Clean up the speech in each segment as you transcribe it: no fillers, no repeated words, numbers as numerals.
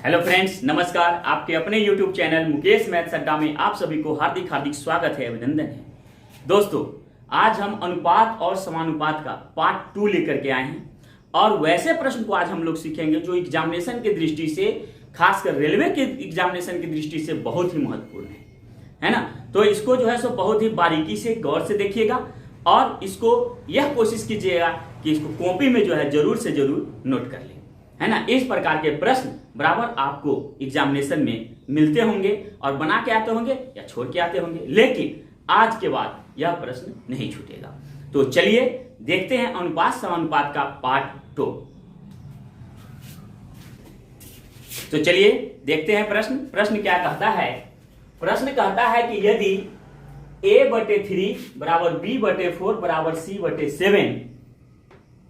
Hello friends, नमस्कार। आपके अपने YouTube चैनल मुकेश मैथ्स अड्डा में आप सभी को हार्दिक हार्दिक स्वागत है, अभिनंदन है। दोस्तों, आज हम अनुपात और समानुपात का पार्ट 2 लेकर के आए हैं और वैसे प्रश्न को आज हम लोग सीखेंगे जो एग्जामिनेशन की दृष्टि से, खासकर रेलवे के एग्जामिनेशन की दृष्टि से बहुत ही महत्वपूर्ण है ना। तो इसको जो है सो बहुत ही बारीकी से, गौर से देखिएगा और इसको यह कोशिश कीजिएगा कि इसको कॉपी में जो है जरूर से जरूर नोट कर लें, है ना। इस प्रकार के प्रश्न बराबर आपको एग्जामिनेशन में मिलते होंगे और बना के आते होंगे या छोड़ के आते होंगे, लेकिन आज के बाद यह प्रश्न नहीं छूटेगा। तो चलिए देखते हैं अनुपात समानुपात का पार्ट 2। तो चलिए देखते हैं प्रश्न क्या कहता है। प्रश्न कहता है कि यदि a/3 बराबर b/4 बराबर c/7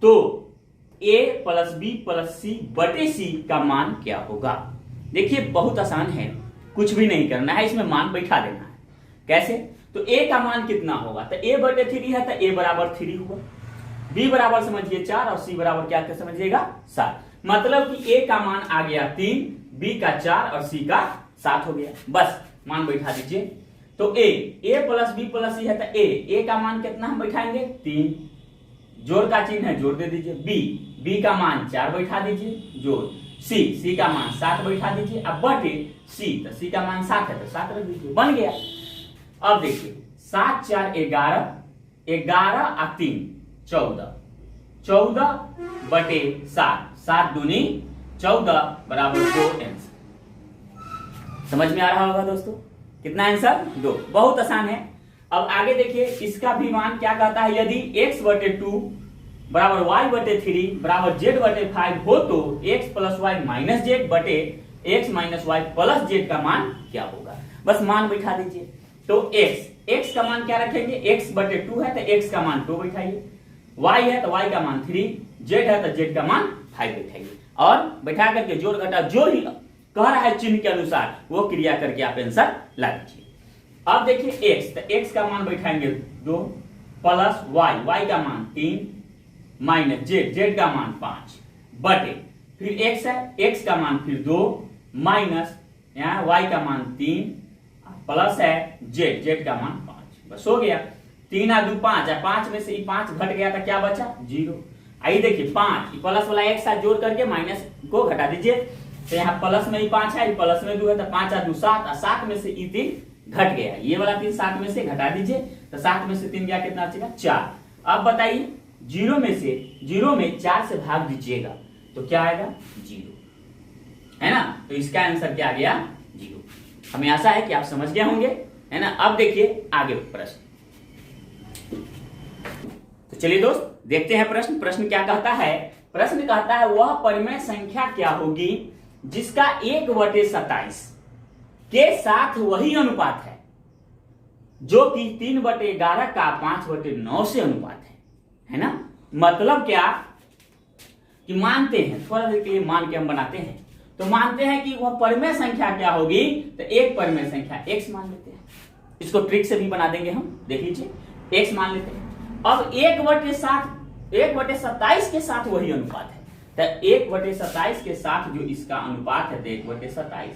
तो a plus b plus c/c का मान क्या होगा। देखिए बहुत आसान है, कुछ भी नहीं करना है, इसमें मान बैठा देना है। कैसे? तो a का मान कितना होगा, तो a/3 है तो a बराबर 3 होगा, b बराबर समझिए 4 और c बराबर क्या समझिएगा 7। मतलब कि a का मान आ गया 3, b का 4 और c का 7 हो गया। बस मान बैठा दीजिए। तो a plus b plus c है तो a का मान कितना हम बैठाएंगे 3, जोड़ का चिन्ह है जोड़ दे दीजिए। b का मान 4 बैठा दीजिए, जोड़। c का मान 7 बैठा दीजिए। अब बटे c, तो c का मान 7 है तो 7 रख दीजिए, बन गया। अब देखिए 7 4 11, 11 और 3 14, 14 बटे 7, 7 दूनी 14 बराबर 2 आंसर। समझ में आ रहा होगा दोस्तों, कितना आंसर 2। बहुत आसान है। अब आगे देखिए, इसका भी मान क्या कहता है, यदि x/2 बराबर y/3 बराबर z/5 हो तो x plus y minus z बटे x minus y plus z का मान क्या होगा। बस मान बैठा दीजिए। तो x का मान क्या रखेंगे, x/2 है तो x का मान 2 बैठाइए, y है तो y का मान 3, z है तो z का मान 5 बैठाइए और बैठा करके जोड़ घटा जो ही कह रहा है चिन्ह के अनुसार वो क्रिया करके आप आंसर ला दीजिए। अब देखिए x, तो x का मान बैठाएंगे 2 प्लस y का मान 3 माइनस z का मान 5 बटे फिर x है, x का मान फिर 2 माइनस यहाँ y का मान 3 प्लस है z का मान 5। बस हो गया। 3 और 2 5 है, 5 में से 5 घट गया तो क्या बचा 0। आइए देखिए 5 प्लस वाला एक साथ जोड़ करके माइनस को घटा दीजिए। तो यहाँ प्लस में 5 है, प्लस में 2 है तो 5 और 2 7 और 7 में से 3 घट गया। ये वाला 3 7 में से घटा दीजिए तो 7 में से 3 गया कितना बचेगा 4। अब बताइए 0 में 4 से भाग दीजिएगा तो क्या आएगा 0, है ना। तो इसका आंसर क्या आ गया 0। हमें आशा है कि आप समझ गए होंगे, है ना। अब देखिए आगे प्रश्न। तो चलिए दोस्त देखते हैं प्रश्न क्या कहता है। प्रश्न कहता है वह परिमेय संख्या क्या होगी जिसका 1/27 के साथ वही अनुपात है जो कि 3/11 का 5/9 से अनुपात है ना। मतलब क्या कि मानते हैं, थोड़ा देर के लिए मान के हम बनाते हैं। तो मानते हैं कि वह परिमेय संख्या क्या होगी, तो एक परिमेय संख्या x मान लेते हैं। इसको ट्रिक से भी बना देंगे हम, देख लीजिए x मान लेते हैं। अब 1/27 के साथ वही अनुपात है, तो 1/27 के साथ जो इसका अनुपात है तो 1/27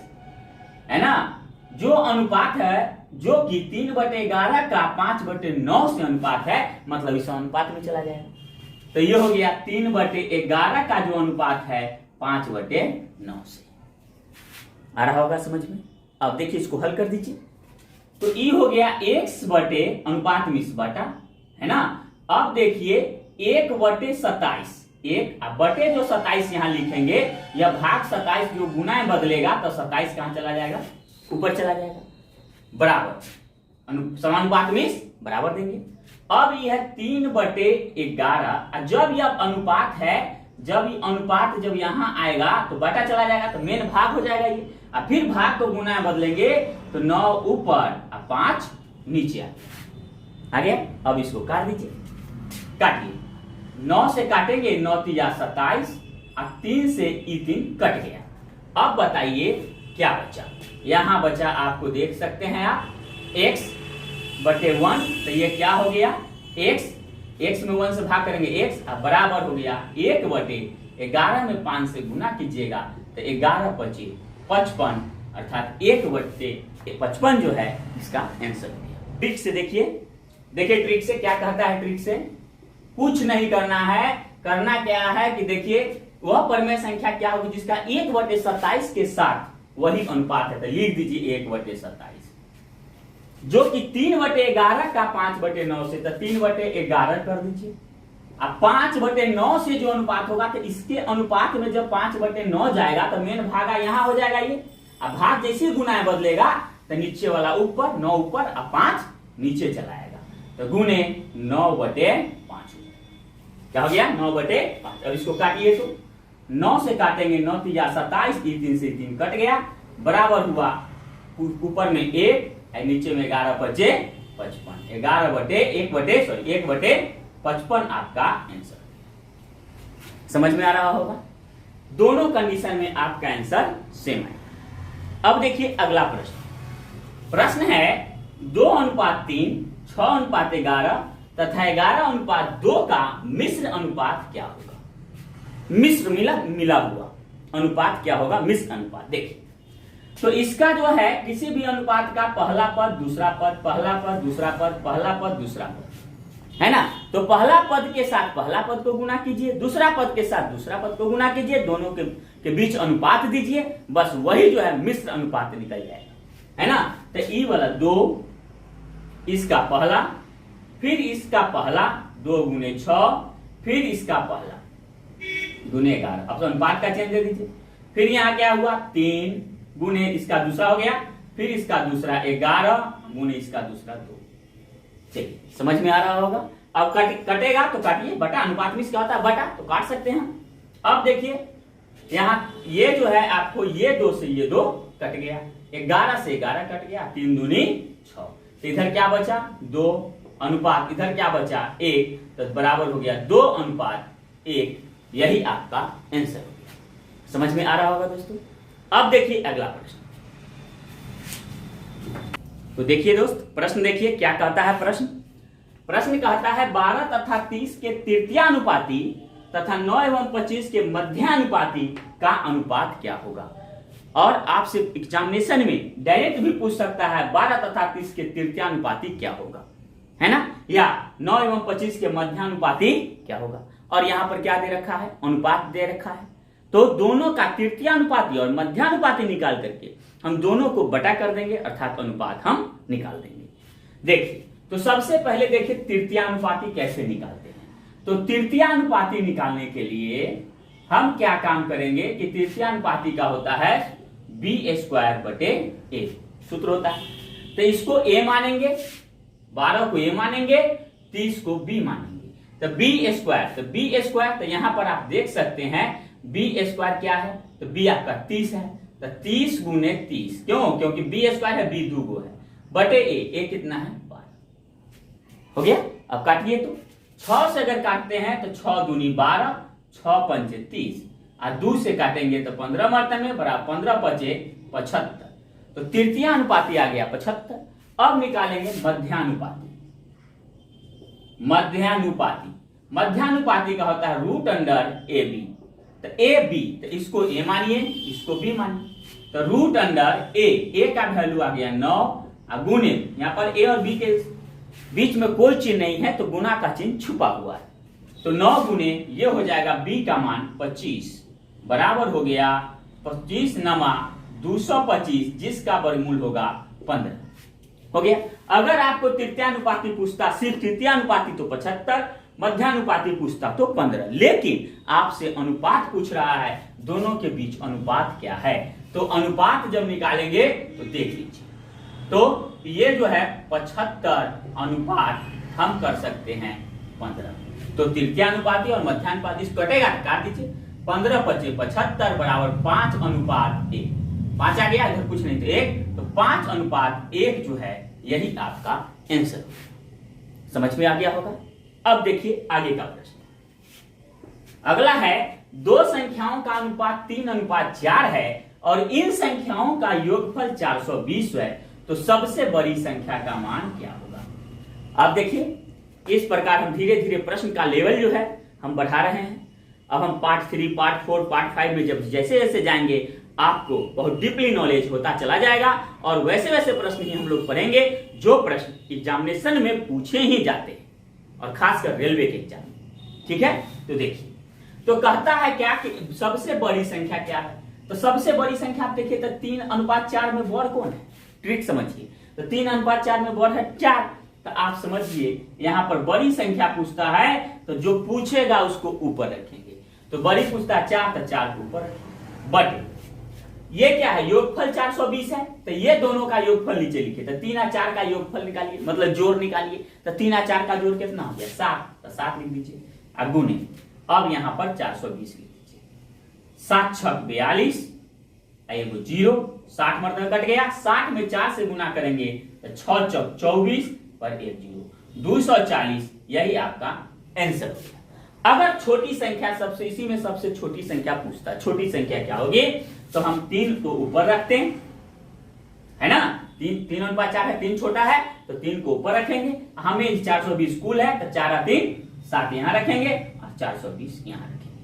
है ना। जो अनुपात है जो कि 3/11 का 5/9 से अनुपात है, मतलब इस अनुपात में चला जाएगा। तो ये हो गया 3/11 का जो अनुपात है 5/9 से। आ रहा होगा समझ में। अब देखिए इसको हल कर दीजिए। तो ये हो गया x बटे अनुपात में इस बटा, है ना। अब देखिए 1/27, एक बटे जो 27 यहां लिखेंगे, या भाग 27 जो गुना में बदलेगा तो 27 कहां चला जाएगा, ऊपर चला जाएगा, बराबर समानुपात में बराबर देंगे। अब यह 3/11, जब यह अनुपात है, जब यहां आएगा तो बटा चला जाएगा तो मेन भाग हो जाएगा ये, और फिर भाग को गुना में बदलेंगे तो 9 ऊपर और 5 नीचे आ गया। अब इसको काट दीजिए, काटिए। 9 से काटेंगे 9 3 27 और 3 से 3 कट गया। अब बताइए क्या बचा। यहां बचा आपको देख सकते हैं आप x/1, तो ये क्या हो गया x में 1 से भाग करेंगे x बराबर हो गया 1/11 में 5 से गुना कीजिएगा तो 11 × 55 अर्थात 1/55 जो है इसका आंसर हो गया। ट्रिक से देखिए ट्रिक से क्या कहता है। ट्रिक से कुछ नहीं करना है, करना क्या है कि देखिए वह परिमेय संख्या क्या होगी जिसका 1/27 के साथ वही अनुपात है। तो लिख दीजिए 1/27, जो कि 3/11 का 5/9 से, तो 3/11 कर दीजिए। अब 5/9 से जो अनुपात होगा तो इसके अनुपात में जब 5/9 जाएगा तो मेन भागा यहां हो जाएगा ये। अब भाग जैसे गुना बदलेगा तो नीचे वाला ऊपर, 9 ऊपर और 5 नीचे चलाएगा, तो गुने 9/5 क्या हो गया 9/5। अब इसको काटिए तो 9 से काटेंगे, 9 3 27, 3 से 3 कट गया, बराबर हुआ ऊपर में 1 नीचे में 11/55, 1/55 आपका आंसर। समझ में आ रहा होगा, दोनों कंडीशन में आपका आंसर सेम है। अब देखिए अगला प्रश्न है 2:3, 6:11 तथा 11:2 का मिश्र अनुपात क्या होगा। मिश्र मिला हुआ अनुपात क्या होगा, मिश्र अनुपात। देखिए तो इसका जो है किसी भी अनुपात का पहला पद दूसरा पद, पहला पद दूसरा पद, पहला पद दूसरा पद, है ना। तो पहला पद के साथ पहला पद को गुना कीजिए, दूसरा पद के साथ दूसरा पद को गुना कीजिए, दोनों के बीच अनुपात दीजिए, बस वही जो है मिश्र अनुपात निकल जाएगा, है ना। तो ई वाला 2, इसका पहला, फिर इसका पहला 2 × 6, फिर इसका पहला गुने 11। अब तो अनुपात का चेंज दे दीजिए। फिर यहाँ क्या हुआ 3 गुने इसका दूसरा हो गया, फिर इसका दूसरा 11 गुने इसका दूसरा 2। चलिए समझ में आ रहा होगा। अब कटेगा तो काटिए, बटा अनुपात में क्या होता है बटा, तो काट सकते हैं। अब देखिए यहाँ ये जो है आपको ये 2 से ये 2 कट गया, 11 से 11 कट गया, 3 दूनी 6, तो इधर क्या बचा 2 अनुपात, इधर क्या बचा 1, तो बराबर हो गया 2:1। यही आपका आंसर हो गया। समझ में आ रहा होगा दोस्तों। अब देखिए अगला प्रश्न। तो देखिए दोस्त प्रश्न देखिए क्या कहता है। प्रश्न कहता है 12 तथा 30 के तृतीयानुपाती तथा 9 एवं 25 के मध्यानुपाती का अनुपात क्या होगा। और आपसे एग्जामिनेशन में डायरेक्ट भी पूछ सकता है 12 तथा 30 के तृतीयानुपाती क्या होगा, है ना, या 9 एवं 25 के मध्यानुपाती क्या होगा। और यहां पर क्या दे रखा है, अनुपात दे रखा है। तो दोनों का तृतीयानुपाती और मध्यानुपाती निकाल करके हम दोनों को बटा कर देंगे, अर्थात अनुपात हम निकाल देंगे। देखिए तो सबसे पहले देखिए तृतीयानुपाती कैसे निकालते हैं। तो तृतीयानुपाती निकालने के लिए हम क्या काम करेंगे कि तृतीयानुपाती का होता है b²/a सूत्र होता है। तो इसको a मानेंगे, 12 को a मानेंगे, 30 को b मानेंगे। तो b², तो b² तो यहां पर आप देख सकते हैं b² क्या है, तो b आपका 30 है, तो 30 गुने 30, क्यों, क्योंकि b² है, b 2 है, बटे a कितना है 12 हो गया। अब काटिए तो 6 से अगर काटते हैं तो 6 दूनी 12, 6 पंचे 30, और 2 से काटेंगे तो 15 मरतबे बराबर 15 पचे 75, तो तृतीयानुपाती आ गया 75। अब निकालेंगे मध्यानुपाती। मध्यानुपाती का होता है √AB। तो AB तो इसको a मानिए, इसको b मानिए, तो √A का वैल्यू आ गया 9, और गुने यहाँ पर a और b के बीच में कोई चिन्ह नहीं है तो गुना का चिन्ह छुपा हुआ है, तो 9 गुने ये हो जाएगा b का मान 25, बराबर हो गया 25 नमा 225, जिसका वर्गमूल होगा 15 हो गया। अगर आपको तृतीयानुपाती पूछता, सिर्फ तृतीयानुपाती तो 75, मध्यानुपाती पूछता तो 15, लेकिन आपसे अनुपात पूछ रहा है, दोनों के बीच अनुपात क्या है। तो अनुपात जब निकालेंगे तो देख लीजिए, तो ये जो है 75 अनुपात हम कर सकते हैं 15। तो तृतीयानुपाती और मध्यानुपाती कटेगा, काट दीजिए, 15 पचे 75 बराबर 5:1। 5 आ गया, इधर कुछ नहीं तो 1, तो 5:1 जो है यही आपका आंसर। समझ में आ गया होगा। अब देखिए आगे का प्रश्न। अगला है 2 संख्याओं का अनुपात 3:4 है और इन संख्याओं का योगफल 420 है, तो सबसे बड़ी संख्या का मान क्या होगा। अब देखिए इस प्रकार हम धीरे धीरे प्रश्न का लेवल जो है हम बढ़ा रहे हैं। अब हम पार्ट 3, पार्ट 4, पार्ट 5 में जब जैसे जैसे जाएंगे आपको बहुत डीपली नॉलेज होता चला जाएगा और वैसे वैसे प्रश्न ही हम लोग पढ़ेंगे जो प्रश्न एग्जामिनेशन में पूछे ही जाते हैं और खासकर रेलवे के एग्जाम में। ठीक है, तो देखिए, तो कहता है क्या कि सबसे बड़ी संख्या क्या है। तो सबसे बड़ी संख्या आप देखिए तो 3:4 में बड़ कौन है, ट्रिक समझिए। तो 3:4 में बड़ है 4। तो आप समझिए यहां पर बड़ी संख्या पूछता है तो जो पूछेगा उसको ऊपर रखेंगे। तो बड़ी पूछता है 4 तो 4 को ऊपर रखेंगे। बट ये क्या है, योगफल 420 है तो ये दोनों का योगफल नीचे लिखे। तो 3 और 4 का योगफल निकालिए, मतलब जोड़ निकालिए। तो 3 और 4 का जोड़ कितना हो गया 7। तो 7 लिख दीजिए और गुने। अब यहां पर 420 लिख दीजिए। 7 6 42 एगो 0, 60 मतलब कट गया। 60 में 4 से गुना करेंगे तो 6 चौक 24 पर 1 0, 240। यही आपका आंसर हो गया। अगर छोटी संख्या सबसे इसी में सबसे छोटी संख्या पूछता है, छोटी संख्या क्या होगी, तो हम 3 को ऊपर रखते हैं, है ना। 3:4 है, 3 छोटा है तो 3 को ऊपर रखेंगे। हमें 420 कुल है तो 4 और 3 7 यहां रखेंगे और 420 यहां रखेंगे,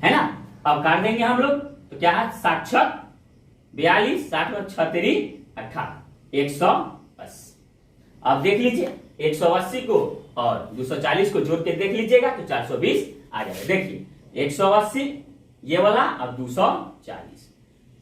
है ना। अब काट देंगे हम लोग तो क्या है 7 6 42, 60 में 6 3 18, 180। अब देख लीजिए 180 को और 240 को जोड़ के देख लीजिएगा तो 420 आ जाएगा। देखिए 180 ये वाला अब 240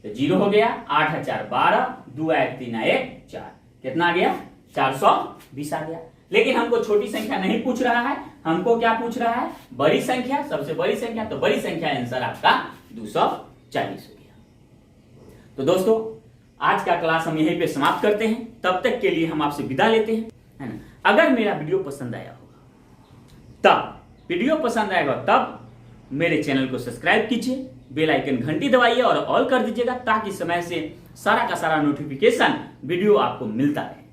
तो 0 हो गया। 8 है 4 12, 2 1 3 1 4, कितना आ गया 420 आ गया। लेकिन हमको छोटी संख्या नहीं पूछ रहा है, हमको क्या पूछ रहा है, बड़ी संख्या, सबसे बड़ी संख्या। तो बड़ी संख्या आंसर आपका 240 हो गया। तो दोस्तों आज का क्लास हम यहीं पे समाप्त करते हैं। तब तक के लिए हम आपसे विदा लेते हैं, है ना। अगर मेरा वीडियो पसंद आया होगा तब मेरे चैनल को सब्सक्राइब कीजिए, बेल आइकन घंटी दबाइए और ऑल कर दीजिएगा ताकि समय से सारा का सारा नोटिफिकेशन वीडियो आपको मिलता रहे,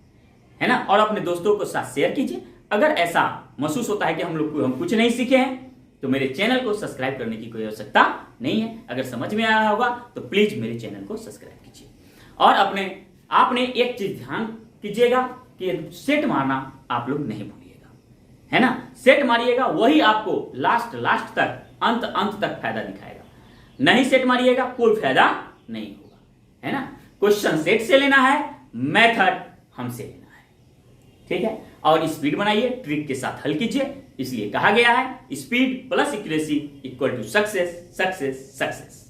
है ना। और अपने दोस्तों को साथ शेयर कीजिए। अगर ऐसा महसूस होता है कि हम कुछ नहीं सीखे हैं तो मेरे चैनल को सब्सक्राइब करने की कोई आवश्यकता नहीं है। अगर समझ में आया होगा तो प्लीज मेरे चैनल को सब्सक्राइब कीजिए। और आपने एक चीज ध्यान कीजिएगा कि सेट मारना आप लोग नहीं भूलिएगा, है ना। सेट मारिएगा, वही आपको लास्ट तक अंत तक फायदा दिखाएगा। नहीं सेट मारिएगा कोई फायदा नहीं होगा, है ना। क्वेश्चन सेट से लेना है, मेथड हमसे लेना है, ठीक है। और स्पीड बनाइए, ट्रिक के साथ हल कीजिए। इसलिए कहा गया है speed plus accuracy equal to success.